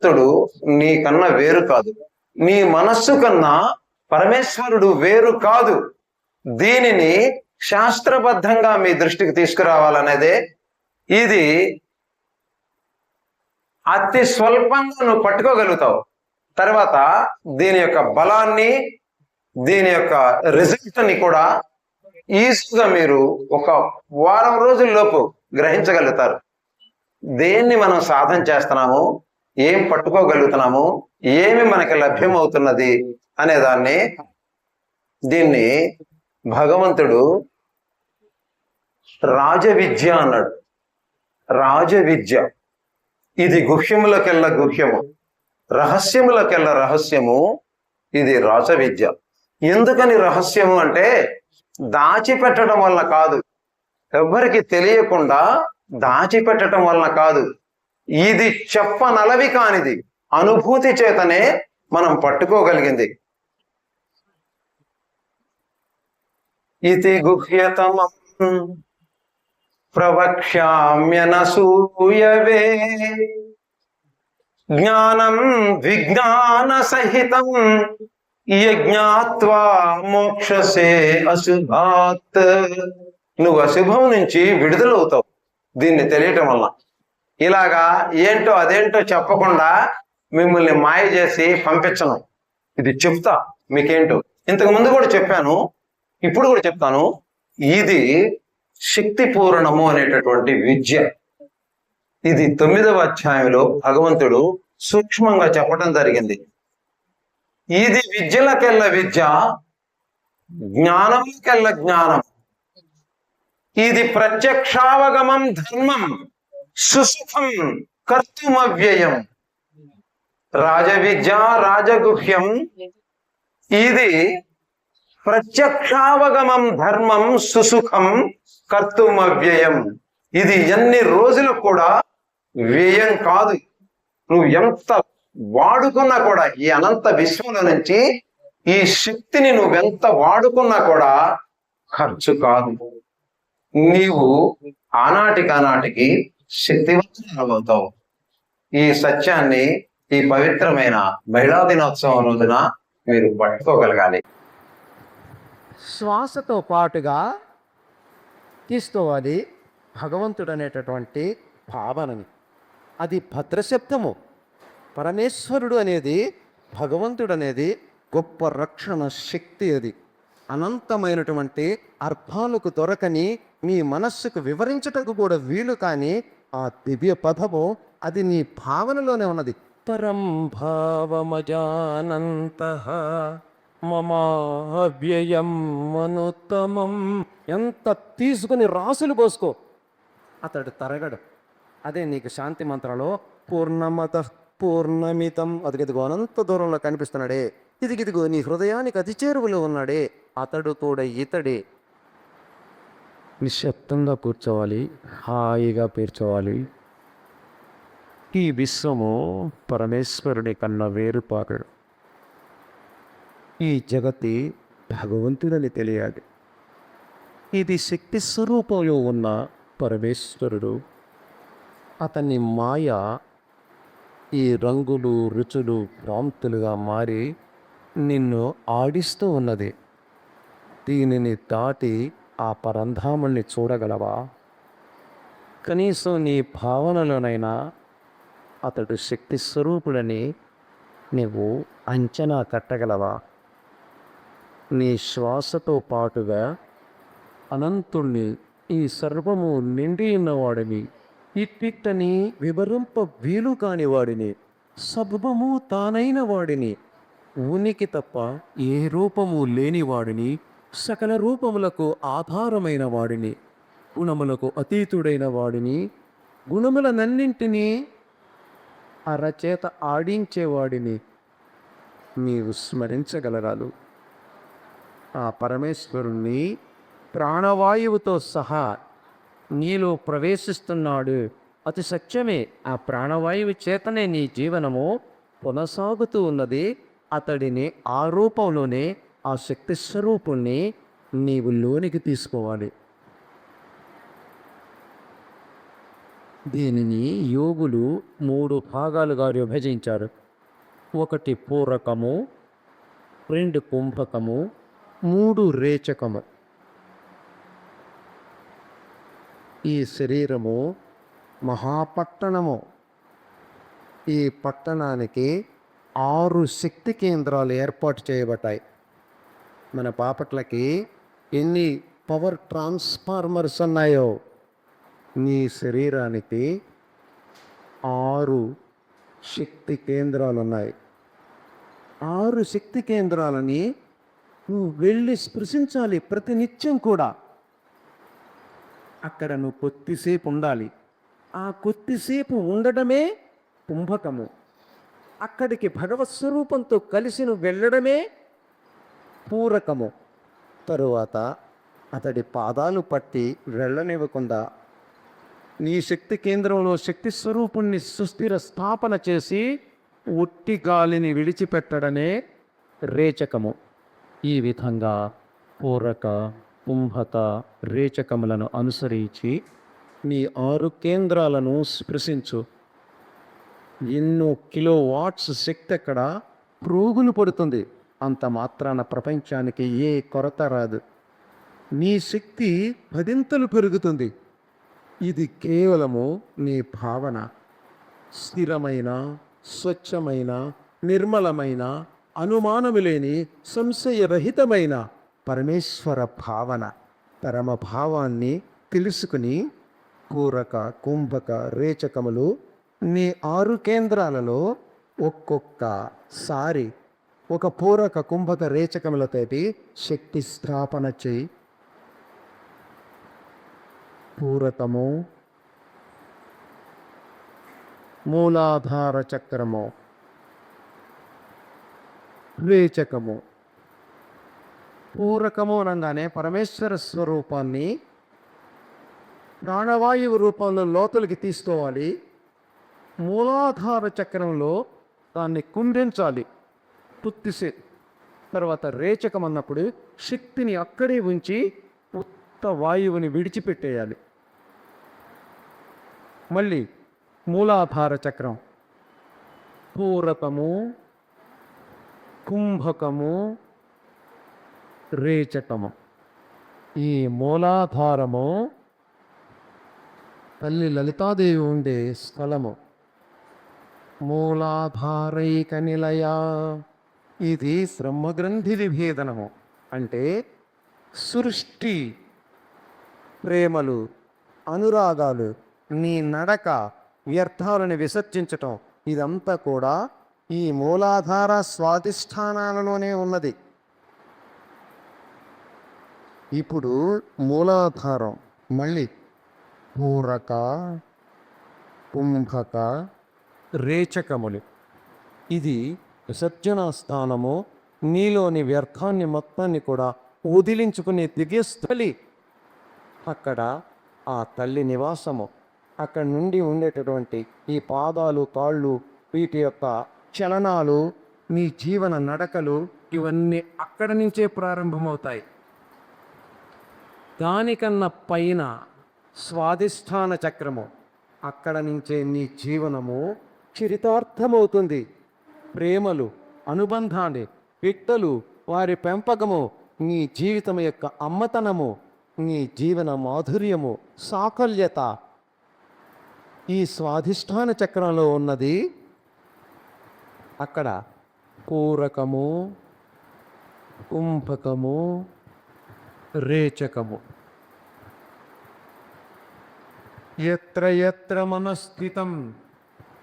భగవంతుడు నీకన్నా వేరు కాదు. నీ మనస్సు కన్నా పరమేశ్వరుడు వేరు కాదు. దీనిని శాస్త్రబద్ధంగా మీ దృష్టికి తీసుకురావాలనేదే. ఇది అతి స్వల్పంగా నువ్వు పట్టుకోగలుగుతావు. తర్వాత దీని యొక్క బలాన్ని, దీని యొక్క రిజల్ట్ని కూడా ఈజీగా మీరు ఒక వారం రోజుల్లోపు గ్రహించగలుగుతారు. దేన్ని మనం సాధన చేస్తున్నాము, ఏం పట్టుకోగలుగుతున్నాము, ఏమి మనకి లభ్యమవుతున్నది అనేదాన్ని, దీన్ని భగవంతుడు రాజవిద్య అన్నాడు. రాజవిద్య ఇది గుహ్యములకెల్ల గుహ్యము, రహస్యములకెల్ల రహస్యము. ఇది రాజవిద్య. ఎందుకని రహస్యము అంటే దాచిపెట్టడం వల్ల కాదు, ఎవ్వరికి తెలియకుండా దాచిపెట్టడం వలన కాదు. ఇది చెప్పనలవి కానిది, అనుభూతి చేతనే మనం పట్టుకోగలిగింది. ఇది గుహ్యతమం ప్రవక్ష్యామ్యనసూయవే జ్ఞానం విజ్ఞాన సహితం యజ్ఞాత్వా మోక్షసే అశుభాత్. నువ్వు అశుభం నుంచి విడుదలవుతావు దీన్ని తెలియటం వల్ల. ఇలాగా ఏంటో అదేంటో చెప్పకుండా మిమ్మల్ని మాయ చేసి పంపించను. ఇది చెప్తా మీకేంటో. ఇంతకు ముందు కూడా చెప్పాను, ఇప్పుడు కూడా చెప్తాను. ఇది శక్తి పూరణము అనేటటువంటి విద్య. ఇది 9వ అధ్యాయంలో భగవంతుడు సూక్ష్మంగా చెప్పడం జరిగింది. ఇది విద్యలకెల్ల విద్య, జ్ఞానములకెల్ల జ్ఞానం. ఇది ప్రత్యక్షావగమం ధర్మం సుసుఖం కర్తుమవ్యయం. రాజవిద్య రాజగుహ్యం. ఇది ప్రత్యక్షావగమం ధర్మం సుసుఖం కర్తుమవ్యయం. ఇది ఎన్ని రోజులు కూడా వ్యయం కాదు. నువ్వు ఎంత వాడుకున్నా కూడా, ఈ అనంత విశ్వంలో నుంచి ఈ శక్తిని నువ్వెంత వాడుకున్నా కూడా ఖర్చు కాదు. నీవు ఆనాటికి శక్తివంతులవుతావు. ఈ సత్యాన్ని ఈ పవిత్రమైన మహిళా దినోత్సవం రోజున మీరు పట్టుకోగలగాలి. శ్వాసతో పాటుగా తీసుకోవాలి భగవంతుడు అనేటటువంటి భావనని. అది భద్రశబ్దము. పరమేశ్వరుడు అనేది, భగవంతుడు అనేది గొప్ప రక్షణ శక్తి. అది అనంతమైనటువంటి అర్థాలకు దొరకని, మీ మనస్సుకు వివరించటకు కూడా వీలు కాని ఆ దివ్య పదము అది నీ భావనలోనే ఉన్నది. పరం భావమజానంతః మమావ్యయం మనుత్తమం. ఎంత తీసుకుని రాసులు పోసుకో, అతడు తరగడు. అదే నీకు శాంతి మంత్రంలో పూర్ణమత పూర్ణమితం, అదిగదిగో అనంత దూరంలో కనిపిస్తున్నాడే, ఇదిగిదిగో నీ హృదయానికి అతి చేరువలో ఉన్నాడే, అతడు తోడ ఇతడే. నిశ్శబ్దంగా కూర్చోవాలి, హాయిగా పీర్చోవాలి. ఈ విశ్వము పరమేశ్వరుని కన్నా వేరుపాడు. ఈ జగతి భగవంతుడని తెలియాలి. ఇది శక్తి స్వరూపంలో ఉన్న పరమేశ్వరుడు. అతని మాయ ఈ రంగులు రుచులు భ్రాంతులుగా మారి నిన్ను ఆడిస్తూ ఉన్నది. దీనిని దాటి ఆ పరంధాముల్ని చూడగలవా? కనీసం నీ భావనలోనైనా అతడు శక్తి స్వరూపుడని నువ్వు అంచనా కట్టగలవా? నీ శ్వాసతో పాటుగా అనంతుణ్ణి, ఈ సర్వము నిండి ఉన్నవాడిని, ఇట్టిట్టని వివరింప వీలు కాని వాడిని, సర్వము తానైన వాడిని, ఉనికి తప్ప ఏ రూపము లేనివాడిని, సకల రూపములకు ఆధారమైన వాడిని, గుణములకు అతీతుడైన వాడిని, గుణములనన్నింటినీ అరచేత ఆడించేవాడిని నీవు స్మరించగలగాలు. ఆ పరమేశ్వరుణ్ణి ప్రాణవాయువుతో సహా నీలో ప్రవేశిస్తున్నాడు. అతి సత్యమే. ఆ ప్రాణవాయువు చేతనే నీ జీవనము కొనసాగుతూ ఉన్నది. అతడిని ఆ రూపంలోనే, ఆ శక్తి స్వరూపుణ్ణి నీవు లోనికి తీసుకోవాలి. దీనిని యోగులు 3 భాగాలుగా విభజించారు. ఒకటి పూరకము, 2 కుంభకము, 3 రేచకము. ఈ శరీరము మహాపట్టణము. ఈ పట్టణానికి 6 శక్తి కేంద్రాలు ఏర్పాటు చేయబడ్డాయి. మన బాపట్లకి ఎన్ని పవర్ ట్రాన్స్ఫార్మర్స్ ఉన్నాయో, నీ శరీరానికి 6 శక్తి కేంద్రాలు ఉన్నాయి. 6 శక్తి కేంద్రాలని నువ్వు వెళ్ళి స్పృశించాలి ప్రతినిత్యం కూడా. అక్కడ నువ్వు కొద్దిసేపు ఉండాలి. ఆ కొద్దిసేపు ఉండడమే కుంభకము. అక్కడికి భగవత్ స్వరూపంతో కలిసి నువ్వు వెళ్ళడమే పూరకము. తరువాత అతడి పాదాలు పట్టి వెళ్ళనివ్వకుండా నీ శక్తి కేంద్రంలో శక్తి స్వరూపుణ్ణి సుస్థిర స్థాపన చేసి ఒట్టి గాలిని విడిచిపెట్టడమే రేచకము. ఈ విధంగా పూరక, కుంభక, రేచకములను అనుసరించి నీ 6 కేంద్రాలను స్పృశించు. ఎన్నో కిలో వాట్స్ శక్తి అక్కడ ప్రోగులు పడుతుంది. అంత మాత్రాన ప్రపంచానికి ఏ కొరత రాదు. నీ శక్తి 10 పెరుగుతుంది. ఇది కేవలము నీ భావన. స్థిరమైన, స్వచ్ఛమైన, నిర్మలమైన, అనుమానము లేని, సంశయరహితమైన పరమేశ్వర భావన, పరమభావాన్ని తెలుసుకుని పూరక, కుంభక, రేచకములు నీ 6 కేంద్రాలలో ఒక్కొక్కసారి ఒక పూరక, కుంభక, రేచకములతోటి శక్తి స్థాపన చేయి. పూరకము, మూలాధార చక్రము, రేచకము. పూరకము అనగానే పరమేశ్వర స్వరూపాన్ని ప్రాణవాయువు రూపంలో లోతులకి తీసుకోవాలి. మూలాధార చక్రంలో దాన్ని కుండించాలి పుత్తిసే. తర్వాత రేచకం అన్నప్పుడు శక్తిని అక్కడే ఉంచి ఉత్త వాయువుని విడిచిపెట్టేయాలి. మళ్ళీ మూలాధార చక్రం, పూరకము, కుంభకము, రేచకము. ఈ మూలాధారము తల్లి లలితాదేవి ఉండే స్థలము. మూలాధారైక నిలయ. ఇది బ్రహ్మగ్రంథి విభేదనము. అంటే సృష్టి, ప్రేమలు, అనురాగాలు, నీ నడక, వ్యర్థాలను విసర్జించటం, ఇదంతా కూడా ఈ మూలాధార స్వాధిష్టానాలలోనే ఉన్నది. ఇప్పుడు మూలాధారం మళ్ళీ పూరక, కుంభక, రేచకములు. ఇది విసర్జన స్థానము. నీలోని వ్యర్థాన్ని మొత్తాన్ని కూడా వదిలించుకునే దివ్యస్థలి. అక్కడ ఆ తల్లి నివాసము. అక్కడి నుండి ఉండేటటువంటి ఈ పాదాలు, కాళ్ళు, వీటి యొక్క చలనాలు, నీ జీవన నడకలు, ఇవన్నీ అక్కడి నుంచే ప్రారంభమవుతాయి. దానికన్నా పైన స్వాధిష్టాన చక్రము. అక్కడ నుంచే నీ జీవనము చరితార్థమవుతుంది. ప్రేమలు, అనుబంధాన్ని, పిట్టలు, వారి పెంపకము, నీ జీవితం యొక్క అమ్మతనము, నీ జీవన మాధుర్యము, సాకల్యత ఈ స్వాధిష్టాన చక్రంలో ఉన్నది. అక్కడ పూరకము, కుంభకము, రేచకము. ఎత్ర ఎత్ర మనస్థితం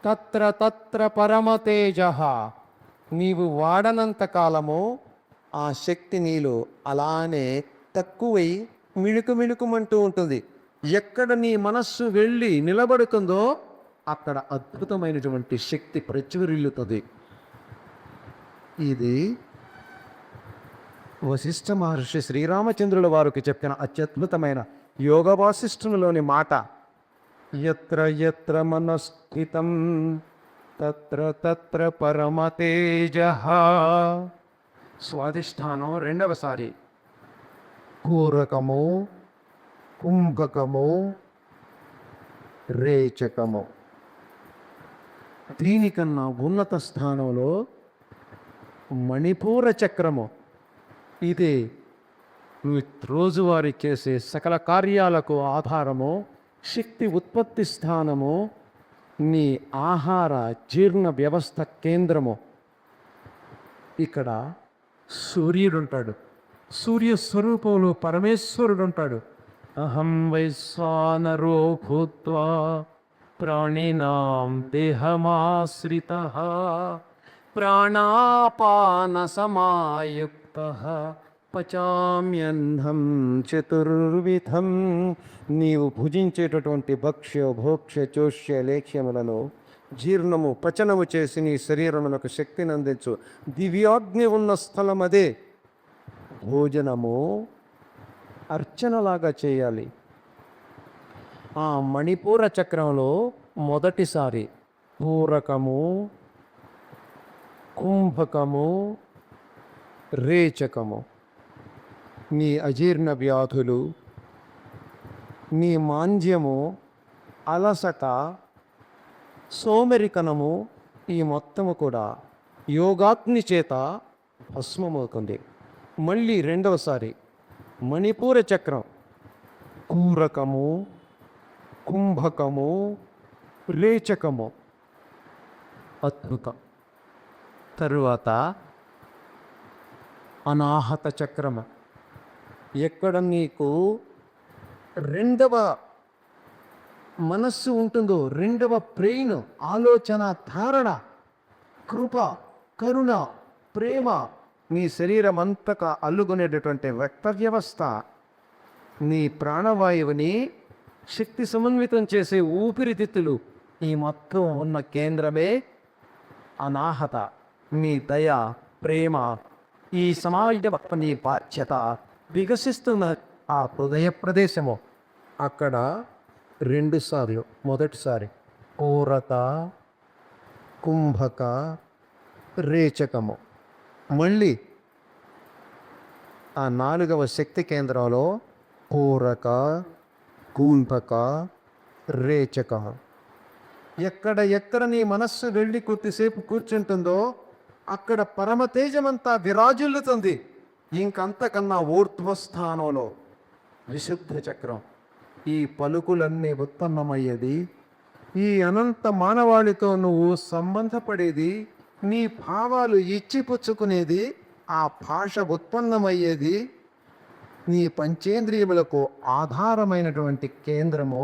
తత్ర తత్ర పరమతేజః. నీవు వాడనంత కాలము ఆ శక్తి నీలో అలానే తక్కువై మిణుకు మిణుకుమంటూ ఉంటుంది. ఎక్కడ నీ మనస్సు వెళ్ళి నిలబడుతుందో అక్కడ అద్భుతమైనటువంటి శక్తి ప్రచురిల్లుతుంది. ఇది వశిష్ఠ మహర్షి శ్రీరామచంద్రుల వారికి చెప్పిన అత్యద్భుతమైన యోగ వాసిష్ఠునిలోని మాట. ఎత్ర ఎత్ర మనస్థితం తత్ర తత్ర పరమతేజః. స్వాధిష్టానం రెండవసారి. పూరకము, కుంభకము, రేచకము. దీనికన్నా ఉన్నత స్థానంలో మణిపూర చక్రము. ఇది నువ్వు రోజువారీ చేసే సకల కార్యాలకు ఆధారము, శక్తి ఉత్పత్తి స్థానము, నీ ఆహార జీర్ణ వ్యవస్థ కేంద్రము. ఇక్కడ సూర్యుడు ఉంటాడు, సూర్య స్వరూపంలో పరమేశ్వరుడు ఉంటాడు. అహం వైశ్వానరో భూత్వా ప్రాణినాం దేహమాశ్రితః ప్రాణాపాన సమాయుక్తః పచామ్యన్నం చతుర్విధం. నీవు భుజించేటటువంటి భక్ష్య భోక్ష్య చోష్య లేఖ్యములను జీర్ణము పచనము చేసి నీ శరీరములకు శక్తిని అందించు. దివ్యాగ్ని ఉన్న స్థలం అదే. భోజనము అర్చనలాగా చేయాలి. ఆ మణిపూర చక్రంలో మొదటిసారి పూరకము, కుంభకము, రేచకము. నీ అజీర్ణ వ్యాధులు, నీ మాంద్యము, అలసట, సోమరికనము ఈ మొత్తము కూడా యోగాగ్ని చేత భస్మమవుతుంది. మళ్ళీ రెండవసారి మణిపూర చక్రం, పూరకము, కుంభకము, రేచకము. అద్భుతం. తరువాత అనాహత చక్రము. ఎక్కడ నీకు రెండవ మనస్సు ఉంటుందో, రెండవ బ్రెయిన్, ఆలోచన, ధారణ, కృప, కరుణ, ప్రేమ నీ శరీరం అంతగా అల్లుకునేటటువంటి రక్త వ్యవస్థ, నీ ప్రాణవాయువుని శక్తి సమన్వితం చేసే ఊపిరితిత్తులు, ఈ మొత్తం ఉన్న కేంద్రమే అనాహత. నీ దయ, ప్రేమ, ఈ సమాజ నీ బాధ్యత వికసిస్తున్న ఆ హృదయ ప్రదేశము. అక్కడ రెండుసార్లు, మొదటిసారి పూరక, కుంభక, రేచకము. మళ్ళీ ఆ నాలుగవ శక్తి కేంద్రంలో పూరక, కుంభక, రేచకం. ఎక్కడ నీ మనస్సు వెళ్ళి కొద్దిసేపు కూర్చుంటుందో అక్కడ పరమ తేజమంతా విరాజిల్లుతుంది. ఇంకంతకన్నా ఊర్ధ్వస్థానంలో విశుద్ధ చక్రం. ఈ పలుకులన్నీ ఉత్పన్నమయ్యేది, ఈ అనంత మానవాళితో నువ్వు సంబంధపడేది, నీ భావాలు ఇచ్చిపుచ్చుకునేది, ఆ భాష ఉత్పన్నమయ్యేది నీ పంచేంద్రియములకు ఆధారమైనటువంటి కేంద్రము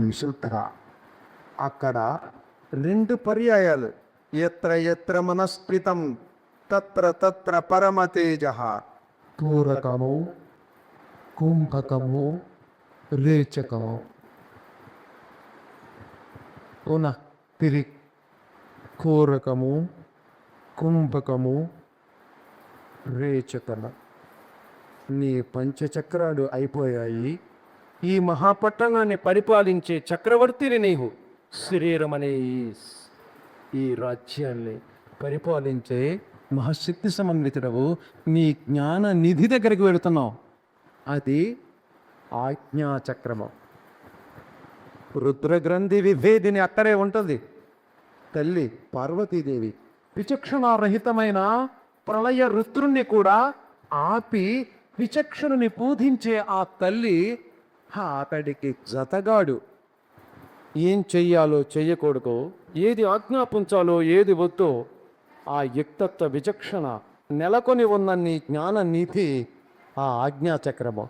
విశుద్ధ. అక్కడ రెండు పర్యాయాలు, ఎత్ర ఎత్ర మనస్పృతం తత్ర తత్ర పరమతేజ. పూరకము, కుంభకము, రేచకము. పునః తిరిగి పూరకము, కుంభకము, రేచకము. నీ పంచచక్రాలు అయిపోయాయి. ఈ మహాపట్టణాన్ని పరిపాలించే చక్రవర్తిని నీవు. శరీరం అనే ఈ రాజ్యాన్ని పరిపాలించే మహాశక్తి సమన్వితుడవు. నీ జ్ఞాన నిధి దగ్గరికి వెళుతున్నావు. అది ఆజ్ఞాచక్రము. రుద్రగ్రంథి విభేదిని అక్కడే ఉంటుంది. తల్లి పార్వతీదేవి విచక్షణారహితమైన ప్రళయ రుద్రుణ్ణి కూడా ఆపి విచక్షణని పూజించే ఆ తల్లి అతడికి జతగాడు. ఏం చెయ్యాలో చెయ్యకూడదు, ఏది ఆజ్ఞాపించాలో ఏది వద్దో ఆ యుక్తత్వ విచక్షణ నెలకొని ఉన్న నీ జ్ఞాన నిధి ఆ ఆజ్ఞాచక్రము.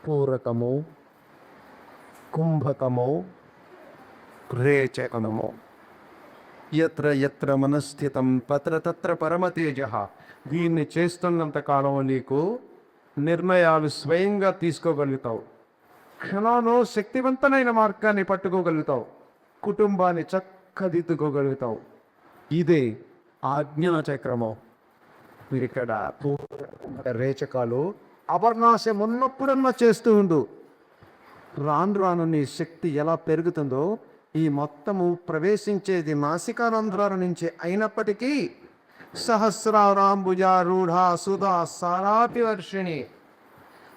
పూరకము, కుంభకము, రేచకము. ఎత్ర ఎత్ర మనస్థితం తత్ర తత్ర పరమతేజ. దీన్ని చేస్తున్నంత కాలం నీకు నిర్ణయాలు స్వయంగా తీసుకోగలుగుతావు. క్షణాలో శక్తివంతమైన మార్గాన్ని పట్టుకోగలుగుతావు. కుటుంబాన్ని చక్కదిద్దుకోగలుగుతావు. ఇదే ఆజ్ఞాచక్రము. ఇక్కడ రేచకాలు అపర్ణాశం ఉన్నప్పుడన్నా చేస్తూ ఉండు. రాను రాను నీ శక్తి ఎలా పెరుగుతుందో, ఈ మొత్తము ప్రవేశించేది నాసికారంధ్రాల నుంచి అయినప్పటికీ సహస్రారాంబుజారూఢ సుధా సారాపి వర్షిణి.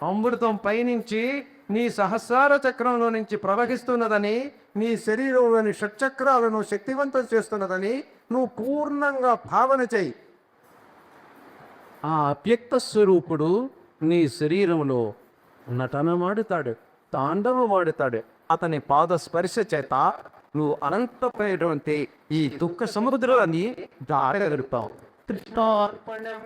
అమృతం పైనుంచి నీ సహస్రార చక్రంలో నుంచి ప్రవహిస్తున్నదని, నీ శరీరంలోని షట్చక్రాలను శక్తివంతం చేస్తున్నదని నువ్వు పూర్ణంగా భావన చేయి. ఆ అవ్యక్త స్వరూపుడు నీ శరీరంలో నటనమాడుతాడు, తాండవమాడుతాడు. అతని పాద స్పర్శ చేత నువ్వు అనంతమైనటువంటి ఈ దుఃఖ సముద్రాన్ని దాటగలుగుతావు. కృష్ణార్పణం.